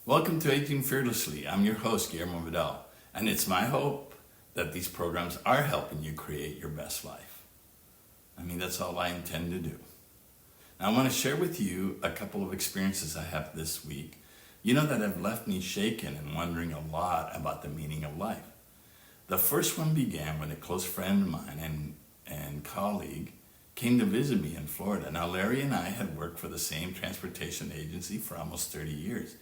Welcome to Aging Fearlessly. I'm your host, Guillermo Vidal, and it's my hope that these programs are helping you create your best life. That's all I intend to do. Now, I want to share with you a couple of experiences I have this week, that have left me shaken and wondering a lot about the meaning of life. The first one began when a close friend of mine and colleague came to visit me in Florida. Now, Larry and I had worked for the same transportation agency for almost 30 years,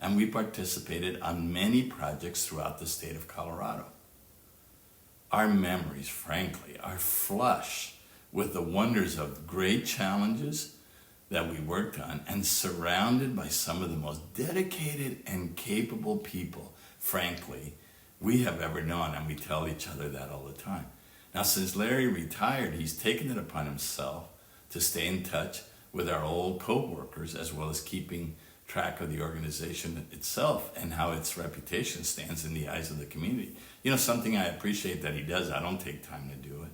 and we participated on many projects throughout the state of Colorado. Our memories, frankly, are flush with the wonders of great challenges that we worked on and surrounded by some of the most dedicated and capable people, frankly, we have ever known, and we tell each other that all the time. Now, since Larry retired, he's taken it upon himself to stay in touch with our old co-workers as well as keeping track of the organization itself and how its reputation stands in the eyes of the community. Something I appreciate that he does. I don't take time to do it.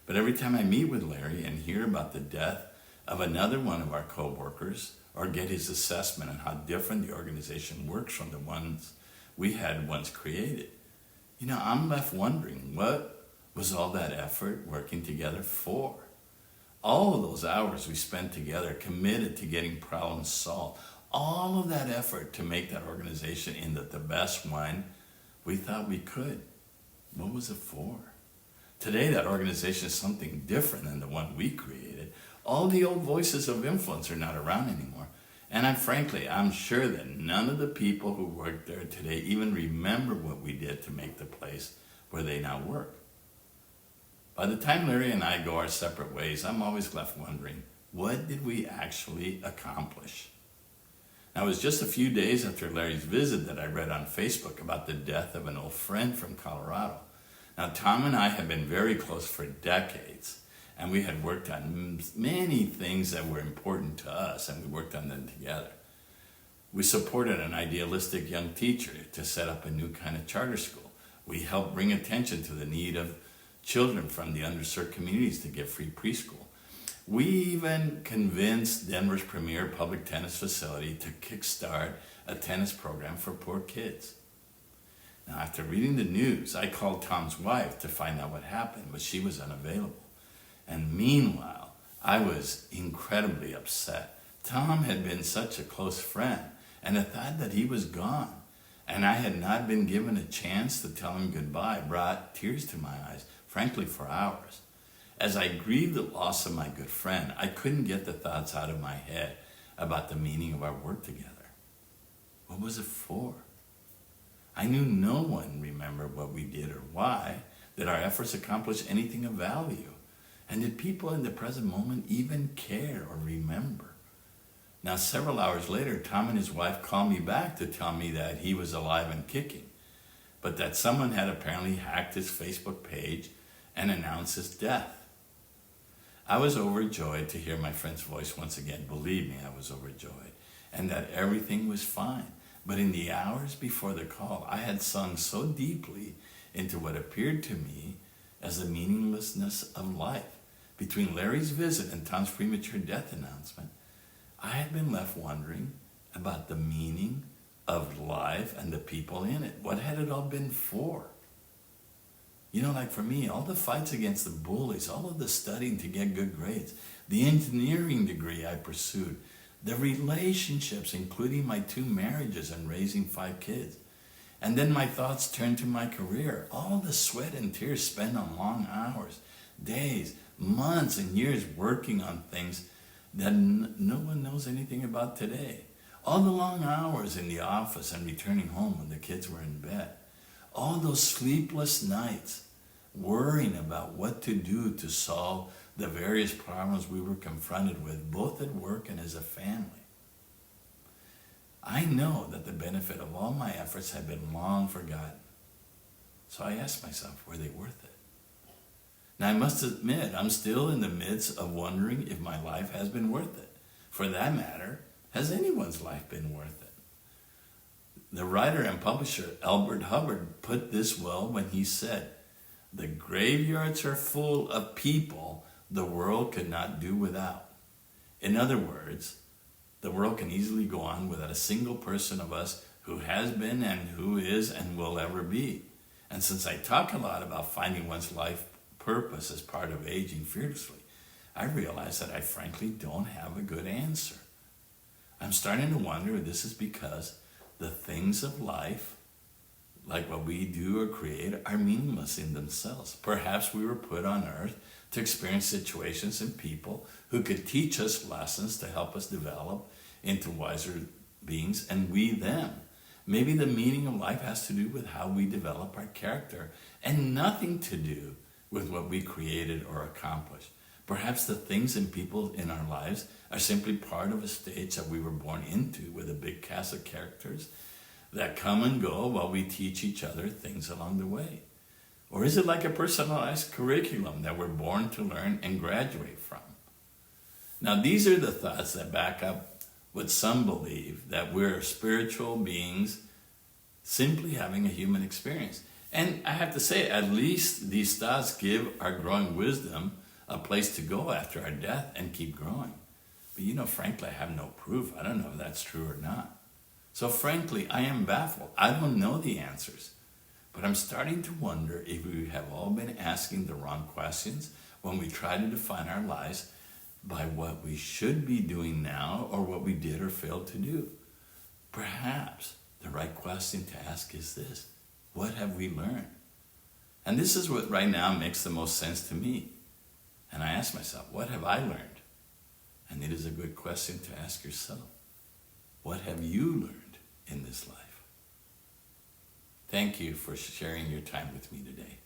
But every time I meet with Larry and hear about the death of another one of our co-workers or get his assessment on how different the organization works from the ones we had once created, I'm left wondering, what was all that effort working together for? All of those hours we spent together committed to getting problems solved, all of that effort to make that organization into the best one we thought we could. What was it for? Today, that organization is something different than the one we created. All the old voices of influence are not around anymore. And I'm sure that none of the people who work there today even remember what we did to make the place where they now work. By the time Larry and I go our separate ways, I'm always left wondering, what did we actually accomplish? Now, it was just a few days after Larry's visit that I read on Facebook about the death of an old friend from Colorado. Now, Tom and I have been very close for decades, and we had worked on many things that were important to us, and we worked on them together. We supported an idealistic young teacher to set up a new kind of charter school. We helped bring attention to the need of children from the underserved communities to get free preschool. We even convinced Denver's premier public tennis facility to kickstart a tennis program for poor kids. Now, after reading the news, I called Tom's wife to find out what happened, but she was unavailable. And meanwhile, I was incredibly upset. Tom had been such a close friend, and the thought that he was gone, and I had not been given a chance to tell him goodbye, brought tears to my eyes, frankly, for hours. As I grieved the loss of my good friend, I couldn't get the thoughts out of my head about the meaning of our work together. What was it for? I knew no one remembered what we did or why, that our efforts accomplished anything of value. And did people in the present moment even care or remember? Now, several hours later, Tom and his wife called me back to tell me that he was alive and kicking, but that someone had apparently hacked his Facebook page and announced his death. I was overjoyed to hear my friend's voice once again. Believe me, I was overjoyed, and that everything was fine. But in the hours before the call, I had sunk so deeply into what appeared to me as the meaninglessness of life. Between Larry's visit and Tom's premature death announcement, I had been left wondering about the meaning of life and the people in it. What had it all been for? Like for me, all the fights against the bullies, all of the studying to get good grades, the engineering degree I pursued, the relationships, including my 2 marriages and raising 5 kids. And then my thoughts turned to my career, all the sweat and tears spent on long hours, days, months, and years working on things that no one knows anything about today. All the long hours in the office and returning home when the kids were in bed. All those sleepless nights worrying about what to do to solve the various problems we were confronted with, both at work and as a family. I know that the benefit of all my efforts had been long forgotten. So I asked myself, were they worth it? Now, I must admit, I'm still in the midst of wondering if my life has been worth it. For that matter, has anyone's life been worth it? The writer and publisher Albert Hubbard put this well when he said, "The graveyards are full of people the world could not do without." In other words, the world can easily go on without a single person of us who has been and who is and will ever be. And since I talk a lot about finding one's life purpose as part of aging fearlessly, I realize that I frankly don't have a good answer. I'm starting to wonder if this is because the things of life, like what we do or create, are meaningless in themselves. Perhaps we were put on earth to experience situations and people who could teach us lessons to help us develop into wiser beings, and we them. Maybe the meaning of life has to do with how we develop our character and nothing to do with what we created or accomplished. Perhaps the things and people in our lives are simply part of a stage that we were born into with a big cast of characters that come and go while we teach each other things along the way. Or is it like a personalized curriculum that we're born to learn and graduate from? Now, these are the thoughts that back up what some believe, that we're spiritual beings simply having a human experience. And I have to say, at least these thoughts give our growing wisdom a place to go after our death and keep growing. But frankly, I have no proof. I don't know if that's true or not. So frankly, I am baffled. I don't know the answers. But I'm starting to wonder if we have all been asking the wrong questions when we try to define our lives by what we should be doing now or what we did or failed to do. Perhaps the right question to ask is this: what have we learned? And this is what right now makes the most sense to me. And I ask myself, what have I learned? And it is a good question to ask yourself. What have you learned in this life? Thank you for sharing your time with me today.